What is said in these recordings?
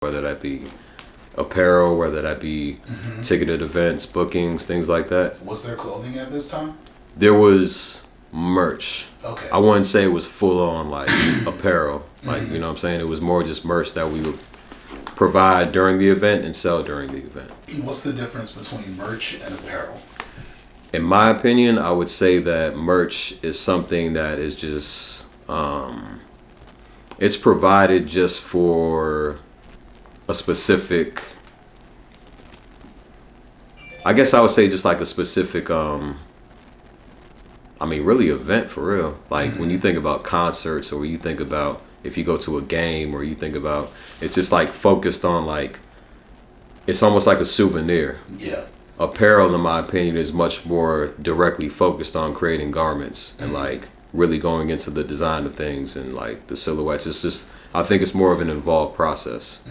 whether that be apparel, whether that be ticketed events, bookings, things like that. Was there clothing at this time? There was merch. Okay. I wouldn't say it was full on like apparel. Like, you know what I'm saying? It was more just merch that we would provide during the event and sell during the event. What's the difference between merch and apparel? In my opinion, I would say that merch is something that is just, it's provided just for a specific, I guess I would say just like a specific, really event for real. Like when you think about concerts, or you think about if you go to a game, or you think about, it's just like focused on like, it's almost like a souvenir. Yeah. Apparel, in my opinion, is much more directly focused on creating garments and like really going into the design of things and like the silhouettes. It's just, I think it's more of an involved process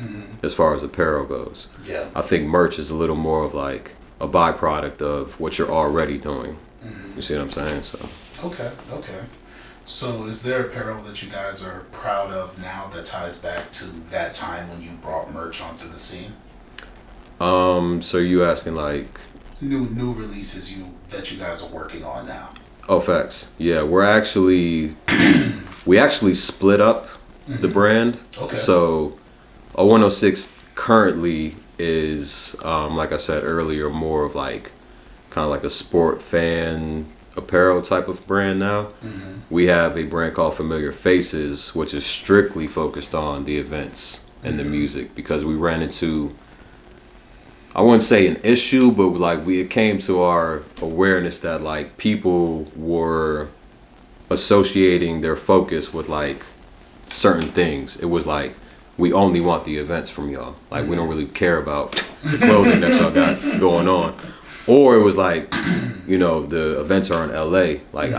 as far as apparel goes. Yeah. I think merch is a little more of like a byproduct of what you're already doing. You see what I'm saying? So. Okay. So is there apparel that you guys are proud of now that ties back to that time when you brought merch onto the scene? So you asking like new releases that you guys are working on now? Oh, facts. Yeah, we actually split up the brand. Okay. So 0106 currently is, like I said earlier, more of like kind of like a sport fan apparel type of brand now. We have a brand called Familiar Faces, which is strictly focused on the events and the music, because we ran into, I wouldn't say an issue, but like it came to our awareness that like people were associating their focus with like certain things. It was like, we only want the events from y'all. Like we don't really care about the clothing that y'all got going on. Or it was like, the events are in LA. Like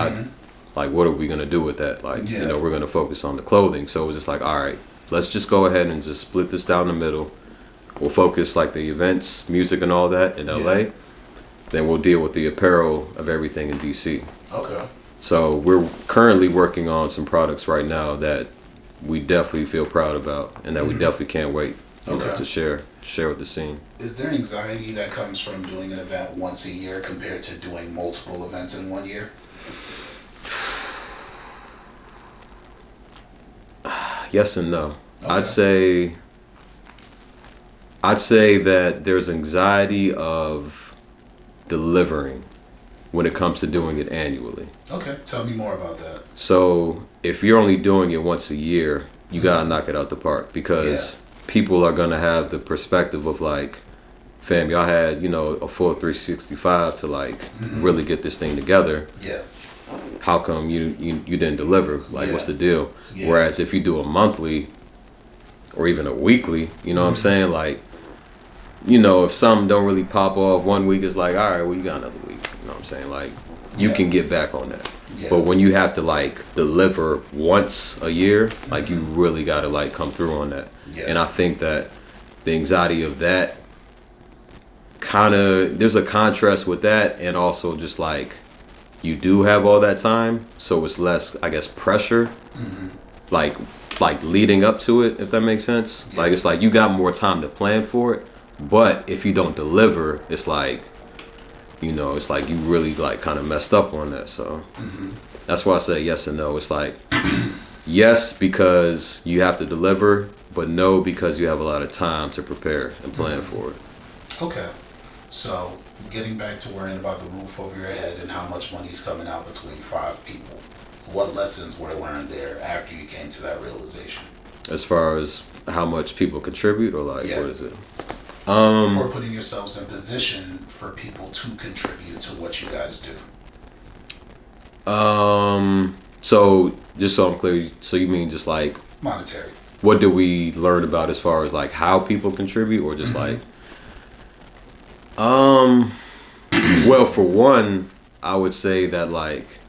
like what are we gonna do with that? Like, we're gonna focus on the clothing. So it was just like, all right, let's just go ahead and just split this down the middle. We'll focus like the events, music and all that in LA. Then we'll deal with the apparel of everything in DC. Okay. So we're currently working on some products right now that we definitely feel proud about and that we definitely can't wait to share with the scene. Is there anxiety that comes from doing an event once a year compared to doing multiple events in 1 year? Yes and no. Okay. I'd say that there's anxiety of delivering when it comes to doing it annually. Okay, tell me more about that. So if you're only doing it once a year, you gotta knock it out the park, because people are gonna have the perspective of like, fam, y'all had, a full 365 to like really get this thing together. Yeah. How come you didn't deliver? Like, what's the deal? Yeah. Whereas if you do a monthly or even a weekly, you know what I'm saying? Like, if something don't really pop off one week, it's like, all right, well, you got another week. You know what I'm saying? Like, you can get back on that. Yeah. But when you have to like deliver once a year, like you really got to like come through on that. Yeah. And I think that the anxiety of that there's a contrast with that, and also just like you do have all that time, so it's less, I guess, pressure. Like leading up to it, if that makes sense. Yeah. Like it's like you got more time to plan for it, but if you don't deliver, it's like, it's like you really like kind of messed up on that. So that's why I say yes and no. It's like yes because you have to deliver, but no because you have a lot of time to prepare and plan for it. Okay, so getting back to worrying about the roof over your head and how much money's coming out between 5 people, what lessons were learned there after you came to that realization? As far as how much people contribute, or like what is it? Or putting yourselves in position for people to contribute to what you guys do. So just so I'm clear, so you mean just like monetary? What did we learn about as far as like how people contribute, or just like? Well, for one, I would say that like